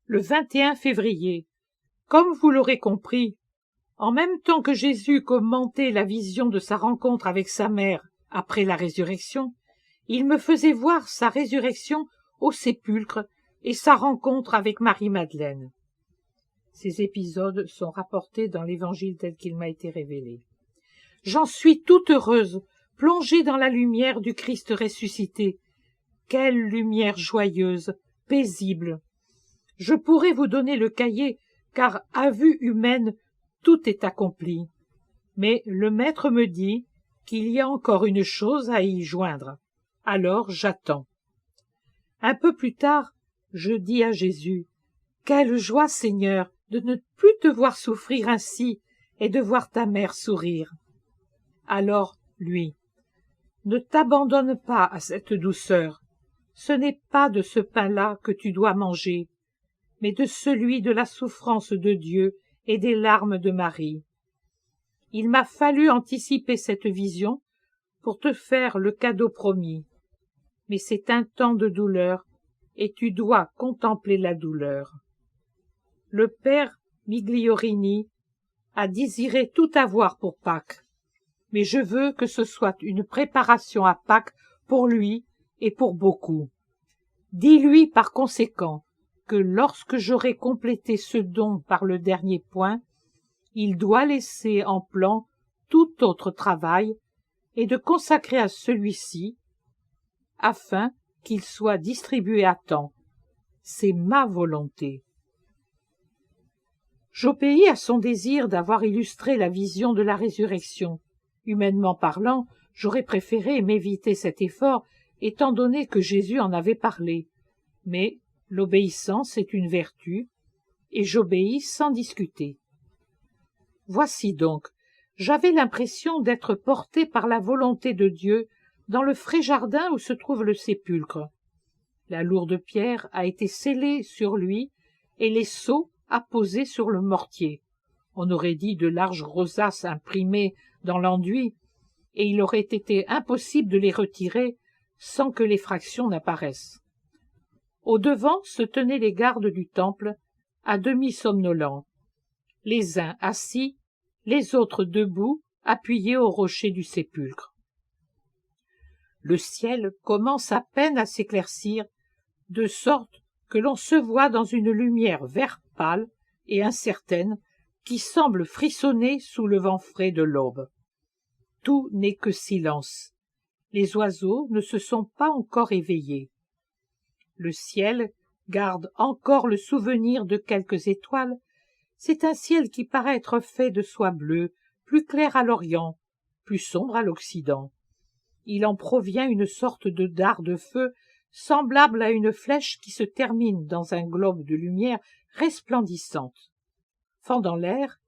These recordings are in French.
Le 21 février. Comme vous l'aurez compris, en même temps que Jésus commentait la vision de sa rencontre avec sa mère après la résurrection, il me faisait voir sa résurrection au sépulcre et sa rencontre avec Marie-Madeleine. Ces épisodes sont rapportés dans l'Évangile tel qu'il m'a été révélé. J'en suis toute heureuse, plongée dans la lumière du Christ ressuscité. Quelle lumière joyeuse, paisible! Je pourrais vous donner le cahier, car à vue humaine, tout est accompli. Mais le Maître me dit qu'il y a encore une chose à y joindre. Alors j'attends. Un peu plus tard, je dis à Jésus, « Quelle joie, Seigneur, de ne plus te voir souffrir ainsi et de voir ta mère sourire. » Alors, lui, « Ne t'abandonne pas à cette douceur. Ce n'est pas de ce pain-là que tu dois manger, mais de celui de la souffrance de Dieu et des larmes de Marie. Il m'a fallu anticiper cette vision pour te faire le cadeau promis. Mais c'est un temps de douleur, et tu dois contempler la douleur. » Le père Migliorini a désiré tout avoir pour Pâques, mais je veux que ce soit une préparation à Pâques pour lui et pour beaucoup. Dis-lui par conséquent que lorsque j'aurai complété ce don par le dernier point, il doit laisser en plan tout autre travail et de consacrer à celui-ci, afin qu'il soit distribué à temps. C'est ma volonté. J'obéis à son désir d'avoir illustré la vision de la résurrection. Humainement parlant, j'aurais préféré m'éviter cet effort, étant donné que Jésus en avait parlé. Mais l'obéissance est une vertu, et j'obéis sans discuter. Voici donc, j'avais l'impression d'être porté par la volonté de Dieu dans le frais jardin où se trouve le sépulcre. La lourde pierre a été scellée sur lui et les sceaux apposés sur le mortier. On aurait dit de larges rosaces imprimées dans l'enduit, et il aurait été impossible de les retirer sans que les fractions n'apparaissent. Au-devant se tenaient les gardes du temple, à demi somnolents, les uns assis, les autres debout, appuyés au rocher du sépulcre. Le ciel commence à peine à s'éclaircir, de sorte que l'on se voit dans une lumière vert pâle et incertaine qui semble frissonner sous le vent frais de l'aube. Tout n'est que silence. Les oiseaux ne se sont pas encore éveillés. Le ciel garde encore le souvenir de quelques étoiles. C'est un ciel qui paraît être fait de soie bleue, plus clair à l'Orient, plus sombre à l'Occident. Il en provient une sorte de dard de feu, semblable à une flèche qui se termine dans un globe de lumière resplendissante. Fendant l'air,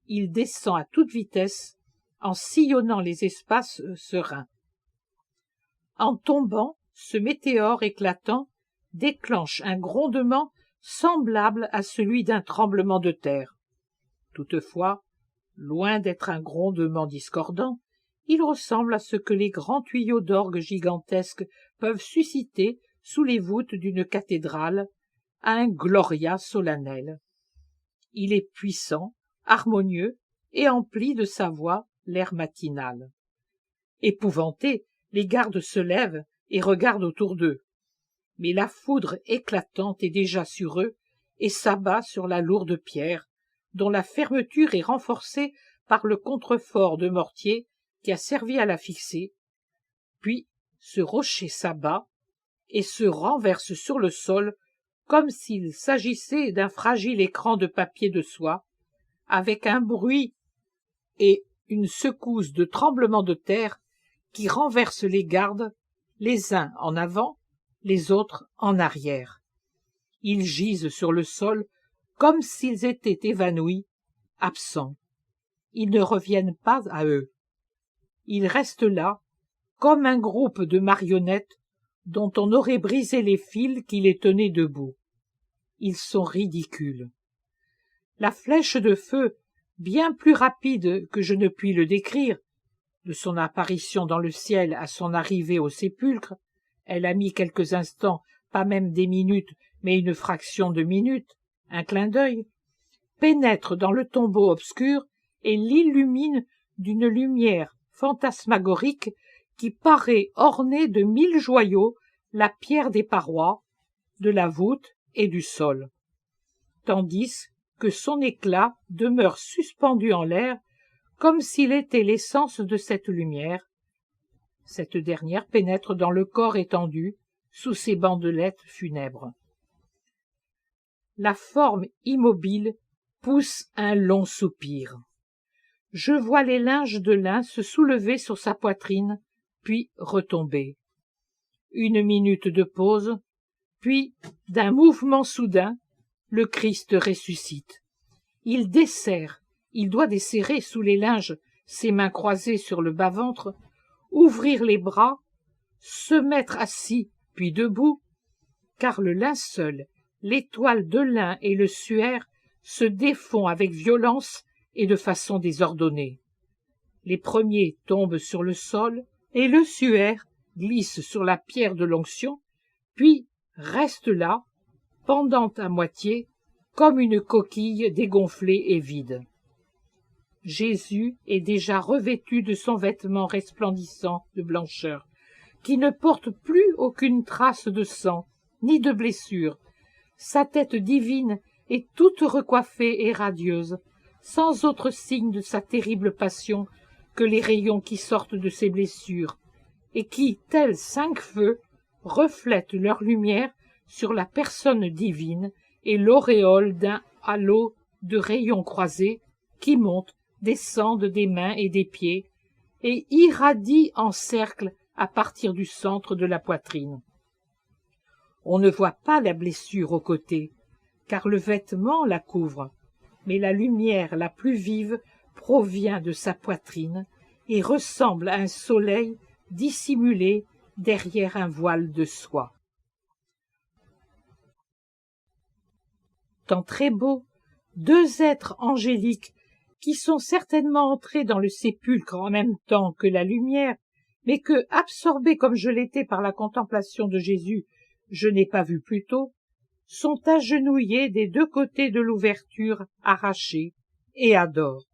il descend à toute vitesse, en sillonnant les espaces sereins. En tombant, ce météore éclatant déclenche un grondement semblable à celui d'un tremblement de terre. Toutefois, loin d'être un grondement discordant, il ressemble à ce que les grands tuyaux d'orgue gigantesques peuvent susciter sous les voûtes d'une cathédrale, à un gloria solennel. Il est puissant, harmonieux et emplit de sa voix l'air matinal. Épouvantés, les gardes se lèvent et regardent autour d'eux. Mais la foudre éclatante est déjà sur eux et s'abat sur la lourde pierre, dont la fermeture est renforcée par le contrefort de mortier qui a servi à la fixer. Puis ce rocher s'abat et se renverse sur le sol comme s'il s'agissait d'un fragile écran de papier de soie, avec un bruit et une secousse de tremblement de terre qui renverse les gardes, les uns en avant, les autres en arrière. Ils gisent sur le sol comme s'ils étaient évanouis, absents. Ils ne reviennent pas à eux. Ils restent là, comme un groupe de marionnettes dont on aurait brisé les fils qui les tenaient debout. Ils sont ridicules. La flèche de feu, bien plus rapide que je ne puis le décrire, de son apparition dans le ciel à son arrivée au sépulcre, elle a mis quelques instants pas même des minutes, mais une fraction de minute, un clin d'œil, pénètre dans le tombeau obscur et l'illumine d'une lumière fantasmagorique qui paraît orner de 1000 joyaux la pierre des parois, de la voûte et du sol, tandis que son éclat demeure suspendu en l'air comme s'il était l'essence de cette lumière. Cette dernière pénètre dans le corps étendu sous ses bandelettes funèbres. La forme immobile pousse un long soupir. Je vois les linges de lin se soulever sur sa poitrine, puis retomber. Une minute de pause, puis, d'un mouvement soudain, le Christ ressuscite. Il desserre, il doit desserrer sous les linges, ses mains croisées sur le bas-ventre, ouvrir les bras, se mettre assis, puis debout, car le linceul, l'étoile de lin et le suaire se défont avec violence et de façon désordonnée. Les premiers tombent sur le sol, et le suaire glisse sur la pierre de l'onction, puis reste là, pendant à moitié, comme une coquille dégonflée et vide. Jésus est déjà revêtu de son vêtement resplendissant de blancheur, qui ne porte plus aucune trace de sang, ni de blessure. Sa tête divine est toute recoiffée et radieuse, sans autre signe de sa terrible passion que les rayons qui sortent de ses blessures, et qui, tels 5 feux, reflètent leur lumière sur la personne divine et l'auréole d'un halo de rayons croisés qui montent, descendent des mains et des pieds, et irradient en cercle à partir du centre de la poitrine. On ne voit pas la blessure au côté, car le vêtement la couvre, mais la lumière la plus vive provient de sa poitrine et ressemble à un soleil dissimulé derrière un voile de soie. Tant très beau, 2 êtres angéliques qui sont certainement entrés dans le sépulcre en même temps que la lumière, mais que, absorbés comme je l'étais par la contemplation de Jésus, je n'ai pas vu plus tôt, sont agenouillés des 2 côtés de l'ouverture arrachée et adorent.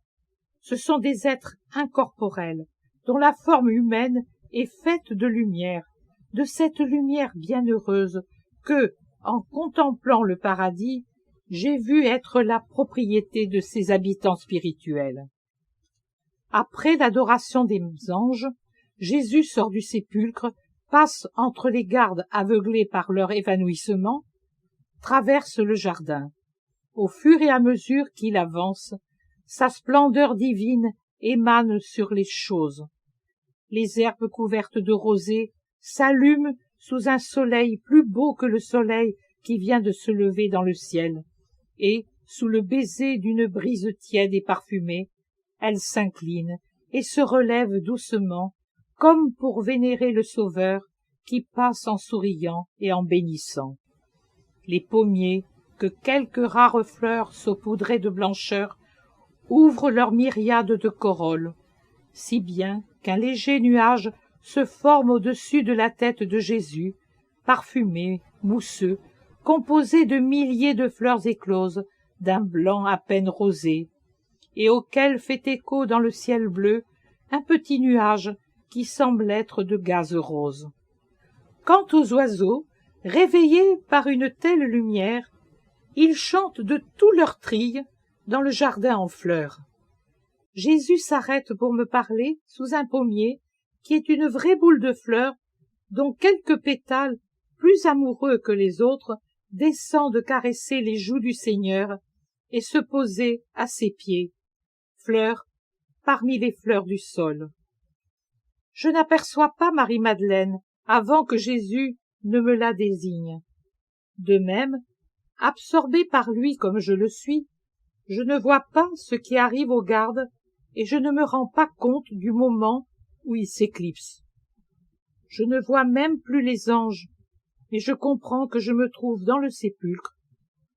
Ce sont des êtres incorporels, dont la forme humaine est faite de lumière, de cette lumière bienheureuse que, en contemplant le paradis, j'ai vu être la propriété de ses habitants spirituels. Après l'adoration des anges, Jésus sort du sépulcre, passe entre les gardes aveuglés par leur évanouissement, traverse le jardin. Au fur et à mesure qu'il avance, sa splendeur divine émane sur les choses. Les herbes couvertes de rosée s'allument sous un soleil plus beau que le soleil qui vient de se lever dans le ciel, et, sous le baiser d'une brise tiède et parfumée, elles s'inclinent et se relèvent doucement, comme pour vénérer le Sauveur qui passe en souriant et en bénissant. Les pommiers, que quelques rares fleurs saupoudrées de blancheur, ouvrent leurs myriades de corolles, si bien qu'un léger nuage se forme au-dessus de la tête de Jésus, parfumé, mousseux, composé de milliers de fleurs écloses d'un blanc à peine rosé, et auquel fait écho dans le ciel bleu un petit nuage qui semble être de gaze rose. Quant aux oiseaux, réveillés par une telle lumière, ils chantent de tout leur trille dans le jardin en fleurs. Jésus s'arrête pour me parler sous un pommier qui est une vraie boule de fleurs dont quelques pétales, plus amoureux que les autres, descendent caresser les joues du Seigneur et se poser à ses pieds, fleurs parmi les fleurs du sol. Je n'aperçois pas Marie-Madeleine avant que Jésus ne me la désigne. De même, absorbé par lui comme je le suis, je ne vois pas ce qui arrive aux gardes et je ne me rends pas compte du moment où il s'éclipse. Je ne vois même plus les anges, mais je comprends que je me trouve dans le sépulcre,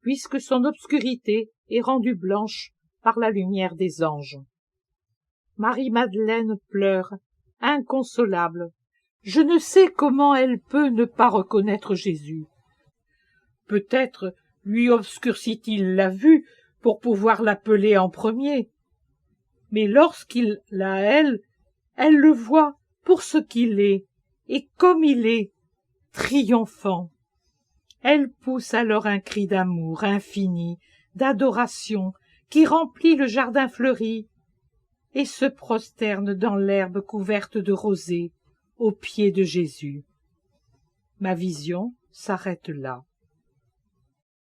puisque son obscurité est rendue blanche par la lumière des anges. Marie-Madeleine pleure, inconsolable. Je ne sais comment elle peut ne pas reconnaître Jésus. Peut-être lui obscurcit-il la vue pour pouvoir l'appeler en premier. Mais lorsqu'il l'a elle le voit pour ce qu'il est, et comme il est, triomphant. Elle pousse alors un cri d'amour infini, d'adoration, qui remplit le jardin fleuri, et se prosterne dans l'herbe couverte de rosée, aux pieds de Jésus. Ma vision s'arrête là.